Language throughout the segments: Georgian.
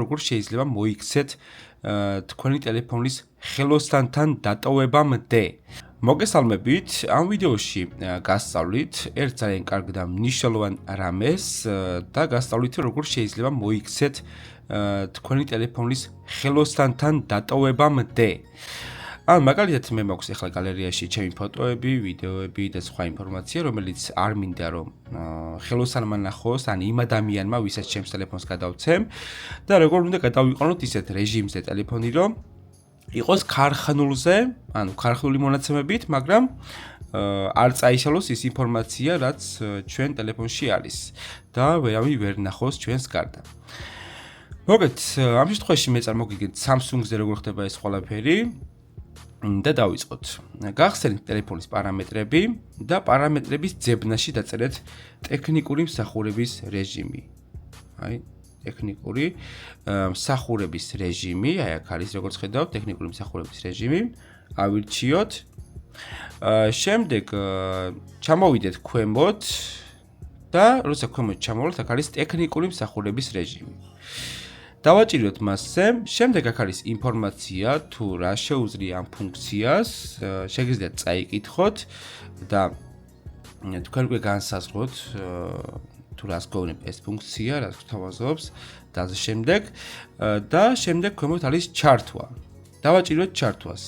როგორ შეიძლება მოიქცეთ თქვენი ტელეფონის ხელოსანთან დატოვებამდე. მოგესალმებით, ამ ვიდეოში გასწავლით ერთ ძალიან კარგ და მნიშვნელოვან რამეს და გასწავლით როგორ შეიძლება მოიქცეთ თქვენი ტელეფონის ხელოსანთან დატოვებამდე. მაგალითად მე მაქვს ახლა გალერეაში ჩემი ფოტოები, ვიდეოები და სხვა ინფორმაცია, რომელიც არ მინდა რომ ხელოსანმა ნახოს, ან იმ ადამიანმა, ვისაც ჩემს ტელეფონს გადავცემ და როგორ უნდა გადავიყენოთ ისეთ რეჟიმზე ტელეფონი, რომ იყოს ქარხნულზე, ანუ ქარხნული მონაცემებით, მაგრამ არ წაიშალოს ის ინფორმაცია, რაც ჩვენ ტელეფონში არის და ვერავინ ვერ ნახოს ჩვენს გარდა. მოგეთ, ამ შემთხვევაში მე წარმოგიგეთ Samsung-ზე როგორ ხდება ეს ყველაფერი და დავიწყოთ. გახსენეთ ტელეფონის პარამეტრები და პარამეტრების ძებნაში დაწერეთ ტექნიკური მსახურების რეჟიმი. ტექნიკური მსახურების რეჟიმი, აქ არის როგორც ხედავთ, ტექნიკური მსახურების რეჟიმი, ავირჩიოთ. შემდეგ ჩამოვიდეთ ქვემოთ და როცა ქვემოთ ჩამოვალთ, აქ არის ტექნიკური მსახურების რეჟიმი. დავაჭიროთ მასზე, შემდეგ აქ არის ინფორმაცია თუ რა შეუძლია ამ ფუნქციას, შეგიძლიათ წაიკითხოთ და თქვენ უკვე განსაზღვროთ თუ რას გვეუბნება ეს ფუნქცია, რას გვთავაზობს და ასე შემდეგ და შემდეგ ქვემოთ არის ჩართვა. დავაჭიროთ ჩართვას.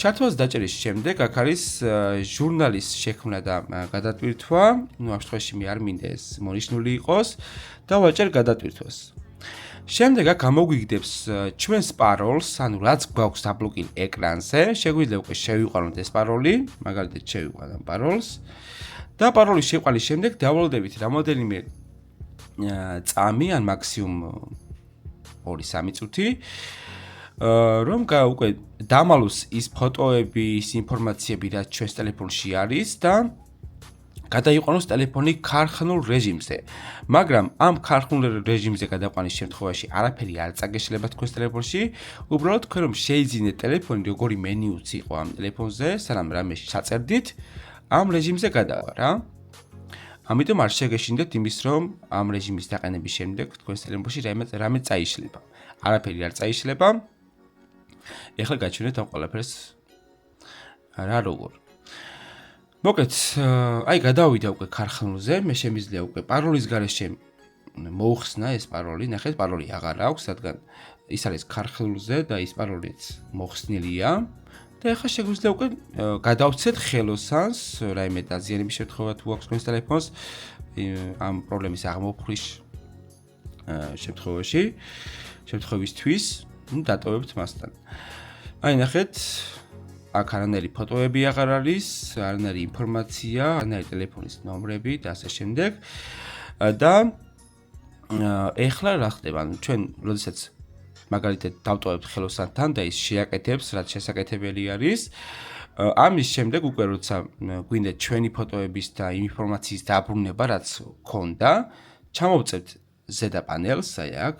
ჩართვას დაჭერის შემდეგ აქ არის ჟურნალის შექმნა და გადატვირთვა, ამ შემთხვევაში მე არ მინდა ეს მონიშნული იყოს და ვაჭერ გადატვირთვას. შემდეგ აქ გამოგვიგდებს ჩვენს პაროლს, ანუ რაც გვაქვს დაბლოკილ ეკრანზე, შეგვიძლია უკვე შევიყვანოთ ეს პაროლი, მაგალითად შევიყვანოთ პაროლს და პაროლის შეყვანის შემდეგ დავალოდებით რამოდენიმე წამი, ან მაქსიმუმ 2-3 წუთი, რომ უკვე დამალოს ის ფოტოები, ის ინფორმაციები, რაც ჩვენს ტელეფონში არის და გადაიყვანოს ტელეფონი ქარხნულ რეჟიმზე. მაგრამ ამ ქარხნულ რეჟიმზე გადაყვანის შემთხვევაში არაფერი არ წაგეშლება თქვენს ტელეფონში, უბრალოდ თქვენ რომ შეიძინეთ ტელეფონი, როგორი მენიუც იყო ამ ტელეფონზე, სანამ რამე ჩაწერდით, ამ რეჟიმზე გადავა რა. ამიტომ არ შეგეშინდეთ იმის, რომ ამ რეჟიმის დაყენების შემდეგ თქვენს ტელეფონში რამე წაიშლება. არაფერი არ წაიშლება. ეხლა გაჩვენეთ ამ ყველაფერს რა როგორ. მოკეთ, გადავიდა უკვე ქარხნულზე, მე შემიძლია უკვე პაროლის გარეშე მოუხსნა ეს პაროლი, ნახეთ, პაროლი აღარ აქვს, რადგან ის არის ქარხნულზე და ის პაროლიც მოხსნილია. და ახლა შეგვიძლია უკვე გადავცეთ ხელოსანს, რაიმე დაზიანების შემთხვევა თუ აქვს თქვენს ტელეფონს, ამ პრობლემის აღმოფხვრის შემთხვევისთვის, დატოვებთ მასთან. ნახეთ, აქ არანაირი ფოტოები აღარ არის, არანაირი ინფორმაცია, არანაირი ტელეფონის ნომრები და ასე შემდეგ. და ეხლა რა ხდება? ჩვენ როდესაც მაგალითად დავტოვებთ ხელოსანთან და ის შეაკეთებს, რაც შესაკეთებელი არის. ამის შემდეგ უკვე როცა გვინდა ჩვენი ფოტოების და ინფორმაციის დაბრუნება, რაც გქონდა, ჩამოვწევთ ზედა პანელს, აქ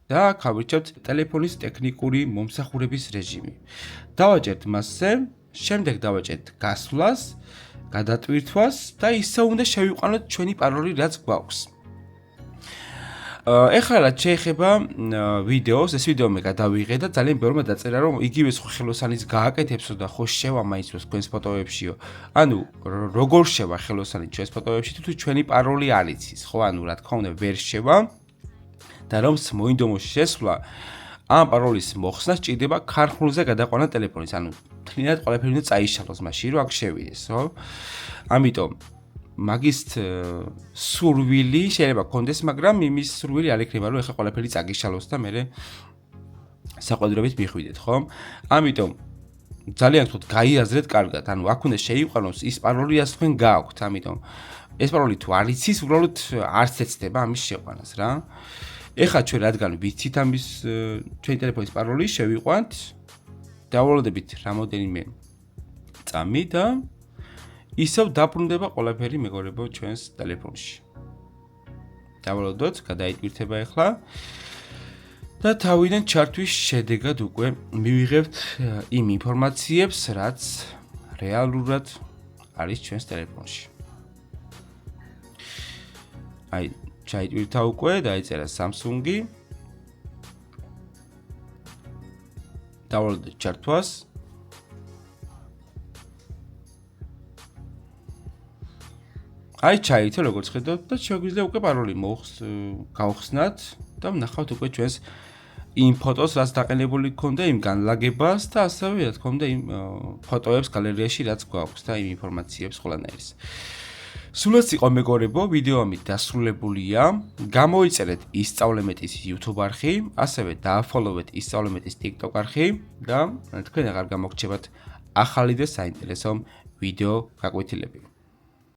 და გავირჩევთ ტელეფონის ტექნიკური მომსახურების რეჟიმი. დავაჭერთ მასზე, შემდეგ დავაჭერთ გასვლას, გადატვირთვას და ისე უნდა შევიყვანოთ ჩვენი პაროლი, რაც გვაქვს. ეხლა რაც შეეხება ვიდეოს, ეს ვიდეო მე გადავიღე და ძალიან ბევრმა დაწერა, რომ იგივე სხვა ხელოსანის გააკეთებსო და ხო შევა მაინც თქვენს ფოტოებშიო. ანუ როგორ შევა ხელოსანი ჩვენს ფოტოებში, თუ ჩვენი პაროლი არ იცის, ხო? ანუ რა თქმა უნდა ვერ შევა და რომ მოინდომოს შესვლა, ამ პაროლის მოხსნა სჭირდება ქარხნულზე გადაყვანა ტელეფონის, ანუ თლიანად ყველაფერი უნდა წაიშალოს მაშინ, რომ აქ შევიდეს, ხო? ამიტომ მაგის სურვილი შეიძლება გქონდეს, მაგრამ იმის სურვილი არ ექნება, რომ ეხლა ყველაფერი წაგიშალოს და მე საყვედურებით მიხვიდეთ, ხო? ამიტომ ძალიან ვთქვათ, გაიაზრეთ კარგად, ანუ აქ უნდა შეიყვანოს ის პაროლი, რაც თქვენ გააქვთ, ამიტომ ეს პაროლი თუ არ იცის, უბრალოდ არც ეცდება ამის შეყვანას რა. ეხლა ჩვენ რადგან ვიცით ამის ჩვენი ტელეფონის პაროლი, შევიყვანთ, დავალოდებით რამოდენიმე წამი და ისევ დაბრუნდება ყველაფერი მეგობრებო ჩვენს ტელეფონში. დავალოდოთ, გადაიტვირთება ეხლა და თავიდან ჩართვის შედეგად უკვე მივიღებთ იმ ინფორმაციებს, რაც რეალურად არის ჩვენს ტელეფონში. აი, ჩაიტვირთა უკვე, დაიწერა Samsung-ი დავალოდეთ ჩართვას. აი ჩაითო როგორც ხედავთ და შეგვიძლია უკვე პაროლი გავხსნათ და ვნახავთ უკვე ჩვენს იმ ფოტოს რაც დაყენებული გქონდა იმ განლაგებას და ასევე რა თქმა უნდა იმ ფოტოებს გალერეაში რაც გვაქვს და იმ ინფორმაციებს ყველანაირს. სულ ეს იყო მეგობრებო, ვიდეო ამით დასრულებულია. გამოიწერეთ ისწავლემეტის YouTube არხი, ასევე დააფოლოვეთ ისწავლემეტის TikTok არხი და თქვენ აღარ გამოგრჩებათ ახალი და საინტერესო ვიდეო გაკვეთილები.